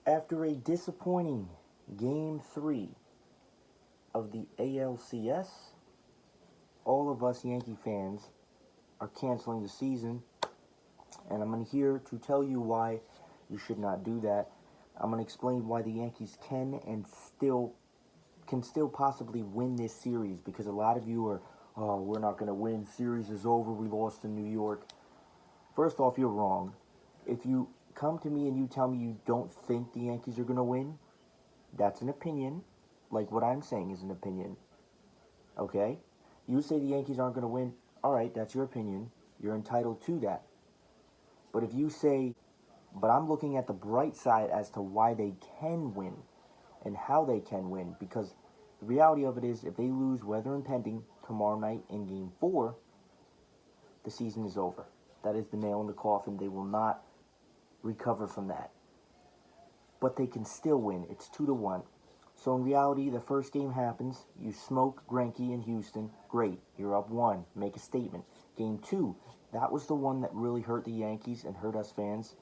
After a disappointing Game 3 of the ALCS, all of us Yankee fans are canceling the season, and I'm here to tell you why you should not do that. I'm going to explain why the Yankees can still possibly win this series, because a lot of you are, oh, we're not going to win. Series is over. We lost in New York. First off, you're wrong. If you come to me and you tell me you don't think the Yankees are going to win, that's an opinion. Like what I'm saying is an opinion. Okay? You say the Yankees aren't going to win. All right, that's your opinion. You're entitled to that. But if you say, but I'm looking at the bright side as to why they can win and how they can win, because the reality of it is, if they lose, weather impending, tomorrow night in Game 4, the season is over. That is the nail in the coffin. They will not recover from that. But they can still win. It's 2-1. So in reality, the first game happens. You smoke Greinke in Houston. Great. You're up 1. Make a statement. Game 2, that was the one that really hurt the Yankees and hurt us fans,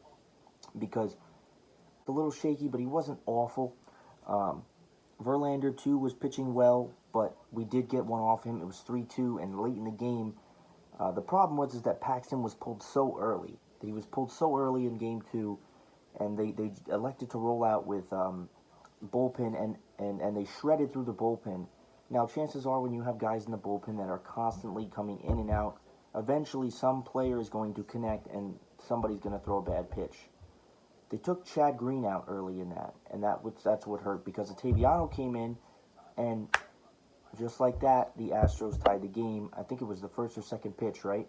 because a little shaky, but he wasn't awful. Verlander, too, was pitching well, but we did get one off him. It was 3-2, and late in the game, the problem was that Paxton was pulled so early. He was pulled so early in Game 2, and they elected to roll out with bullpen, and they shredded through the bullpen. Now, chances are when you have guys in the bullpen that are constantly coming in and out, eventually some player is going to connect, and somebody's going to throw a bad pitch. They took Chad Green out early in that, and that's what hurt, because Ottaviano came in, and just like that, the Astros tied the game. I think it was the first or second pitch, right?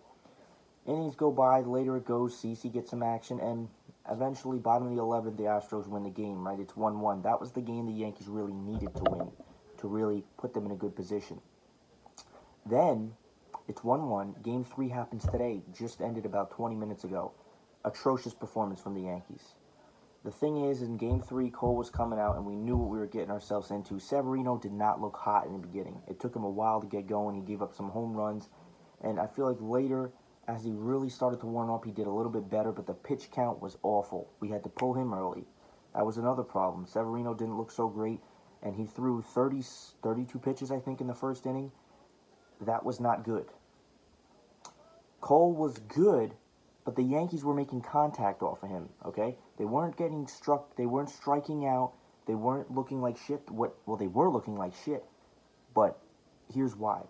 Innings go by, later it goes, CeCe gets some action, and eventually, bottom of the 11th, the Astros win the game, right? It's 1-1. That was the game the Yankees really needed to win, to really put them in a good position. Then, it's 1-1. Game 3 happens today, just ended about 20 minutes ago. Atrocious performance from the Yankees. The thing is, in Game 3, Cole was coming out, and we knew what we were getting ourselves into. Severino did not look hot in the beginning. It took him a while to get going. He gave up some home runs, and I feel like later, as he really started to warm up, he did a little bit better, but the pitch count was awful. We had to pull him early. That was another problem. Severino didn't look so great, and he threw 32 pitches, I think, in the first inning. That was not good. Cole was good, but the Yankees were making contact off of him, okay? They weren't getting struck. They weren't striking out. They weren't looking like shit. Well, they were looking like shit, but here's why.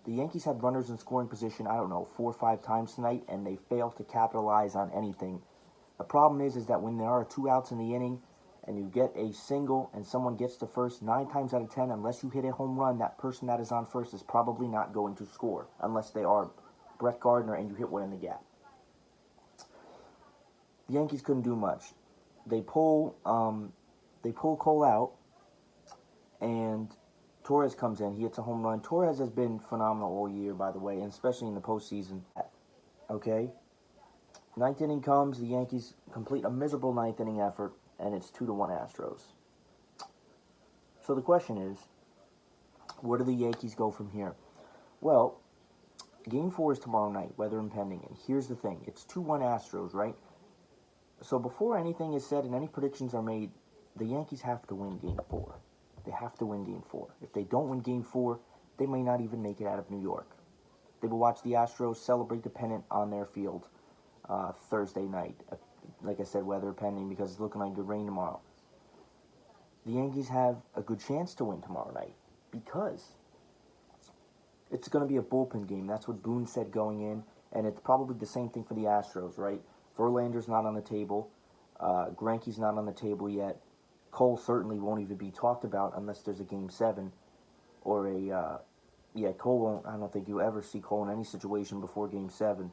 The Yankees had runners in scoring position, 4 or 5 times tonight, and they failed to capitalize on anything. The problem is that when there are 2 outs in the inning, and you get a single, and someone gets to first, 9 times out of 10, unless you hit a home run, that person that is on first is probably not going to score, unless they are Brett Gardner and you hit one in the gap. The Yankees couldn't do much. They pull Cole out, and Torres comes in. He hits a home run. Torres has been phenomenal all year, by the way, and especially in the postseason. Okay? 9th inning comes. The Yankees complete a miserable 9th inning effort, and it's 2-1 Astros. So the question is, where do the Yankees go from here? Well, Game 4 is tomorrow night, weather impending. And here's the thing. It's 2-1 Astros, right? So before anything is said and any predictions are made, the Yankees have to win Game 4. They have to win Game 4. If they don't win Game 4, they may not even make it out of New York. They will watch the Astros celebrate the pennant on their field Thursday night. Like I said, weather pending, because it's looking like good rain tomorrow. The Yankees have a good chance to win tomorrow night, because it's going to be a bullpen game. That's what Boone said going in, and it's probably the same thing for the Astros, right? Verlander's not on the table. Greinke's not on the table yet. Cole certainly won't even be talked about unless there's a Game 7 or Cole won't. I don't think you'll ever see Cole in any situation before Game 7.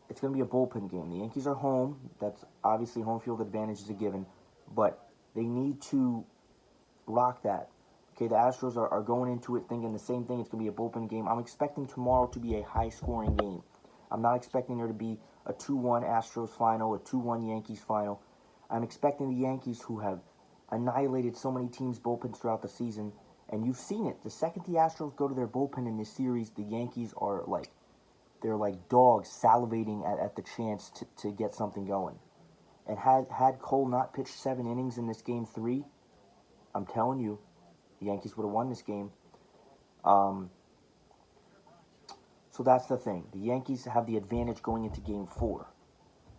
It's going to be a bullpen game. The Yankees are home. That's obviously home field advantage is a given, but they need to lock that. Okay, the Astros are going into it thinking the same thing. It's going to be a bullpen game. I'm expecting tomorrow to be a high-scoring game. I'm not expecting there to be a 2-1 Astros final, a 2-1 Yankees final. I'm expecting the Yankees, who have annihilated so many teams' bullpens throughout the season, and you've seen it. The second the Astros go to their bullpen in this series, the Yankees are they're like dogs salivating at the chance to get something going. And had Cole not pitched 7 innings in this game 3, I'm telling you, the Yankees would have won this game. So that's the thing. The Yankees have the advantage going into game 4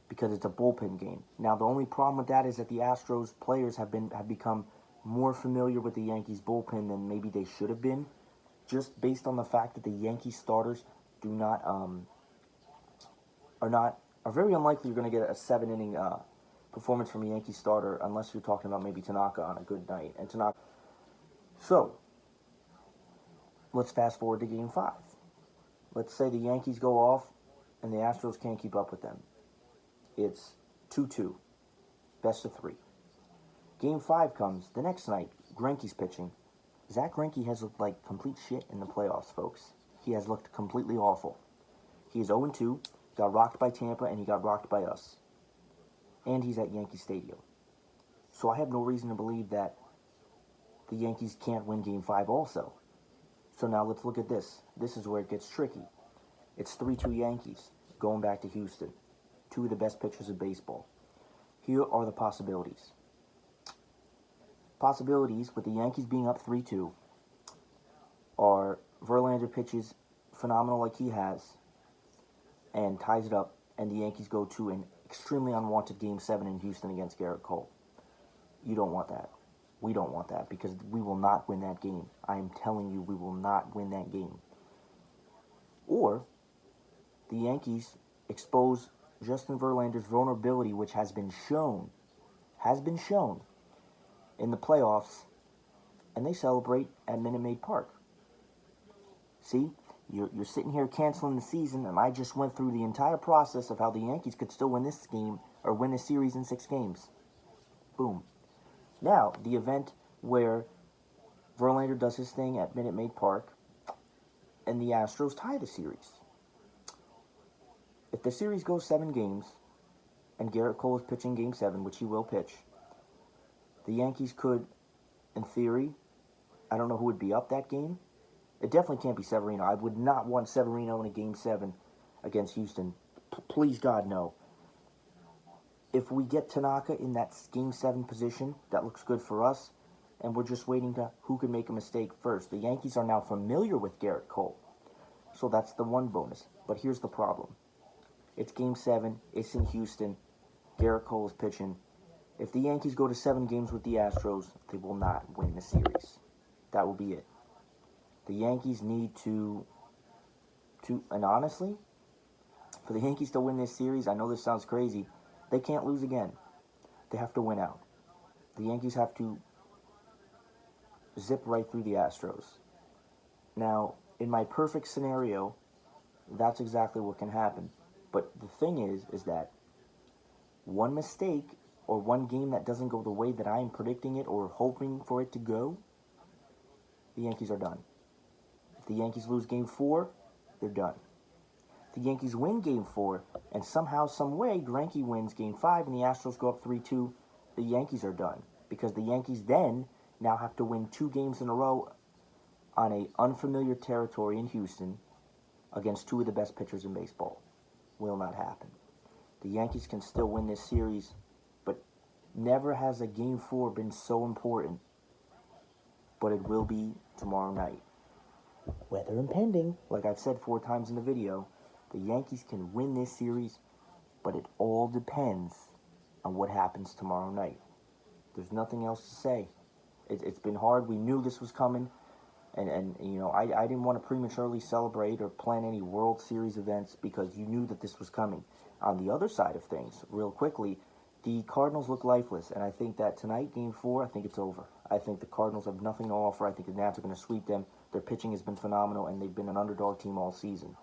because it's a bullpen game. Now, the only problem with that is that the Astros players have become more familiar with the Yankees bullpen than maybe they should have been, just based on the fact that the Yankees starters are very unlikely you're going to get a 7-inning performance from a Yankee starter unless you're talking about maybe Tanaka on a good night. And Tanaka. So, let's fast forward to game 5. Let's say the Yankees go off and the Astros can't keep up with them. It's 2-2. Best of 3. Game 5 comes the next night. Greinke's pitching. Zach Greinke has looked like complete shit in the playoffs, folks. He has looked completely awful. He is 0-2, got rocked by Tampa, and he got rocked by us. And he's at Yankee Stadium. So I have no reason to believe that the Yankees can't win Game 5 also. So now let's look at this. This is where it gets tricky. It's 3-2 Yankees going back to Houston. 2 of the best pitchers of baseball. Here are the possibilities. Possibilities with the Yankees being up 3-2 are Verlander pitches phenomenal like he has and ties it up, and the Yankees go to an extremely unwanted Game 7 in Houston against Garrett Cole. You don't want that. We don't want that because we will not win that game. I am telling you, we will not win that game. Or the Yankees expose Justin Verlander's vulnerability, which has been shown in the playoffs, and they celebrate at Minute Maid Park. See, you're sitting here canceling the season, and I just went through the entire process of how the Yankees could still win this game or win this series in 6 games. Boom. Now, the event where Verlander does his thing at Minute Maid Park and the Astros tie the series. If the series goes 7 games and Garrett Cole is pitching Game 7, which he will pitch, the Yankees could, in theory, I don't know who would be up that game. It definitely can't be Severino. I would not want Severino in a Game 7 against Houston. Please, God, no. If we get Tanaka in that Game 7 position, that looks good for us, and we're just waiting to who can make a mistake first. The Yankees are now familiar with Garrett Cole, so that's the one bonus. But here's the problem. It's Game 7. It's in Houston. Garrett Cole is pitching. If the Yankees go to 7 games with the Astros, they will not win the series. That will be it. The Yankees need to, and honestly, for the Yankees to win this series, I know this sounds crazy, they can't lose again. They have to win out. The Yankees have to zip right through the Astros. Now, in my perfect scenario, that's exactly what can happen. But the thing is that one mistake or one game that doesn't go the way that I am predicting it or hoping for it to go, the Yankees are done. If the Yankees lose Game 4, they're done. If the Yankees win Game 4, and somehow, some way, Greinke wins Game 5, and the Astros go up 3-2, the Yankees are done. Because the Yankees then now have to win 2 games in a row on a unfamiliar territory in Houston against 2 of the best pitchers in baseball. Will not happen. The Yankees can still win this series, but never has a Game 4 been so important. But it will be tomorrow night. Weather impending, like I've said 4 times in the video, the Yankees can win this series, but it all depends on what happens tomorrow night. There's nothing else to say. It's been hard. We knew this was coming, and you know, I didn't want to prematurely celebrate or plan any World Series events because you knew that this was coming. On the other side of things, real quickly, the Cardinals look lifeless, and I think that tonight, Game 4, I think it's over. I think the Cardinals have nothing to offer. I think the Nats are going to sweep them. Their pitching has been phenomenal, and they've been an underdog team all season.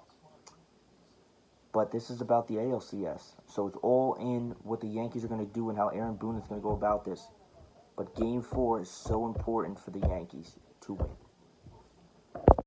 But this is about the ALCS, so it's all in what the Yankees are going to do and how Aaron Boone is going to go about this. But Game 4 is so important for the Yankees to win.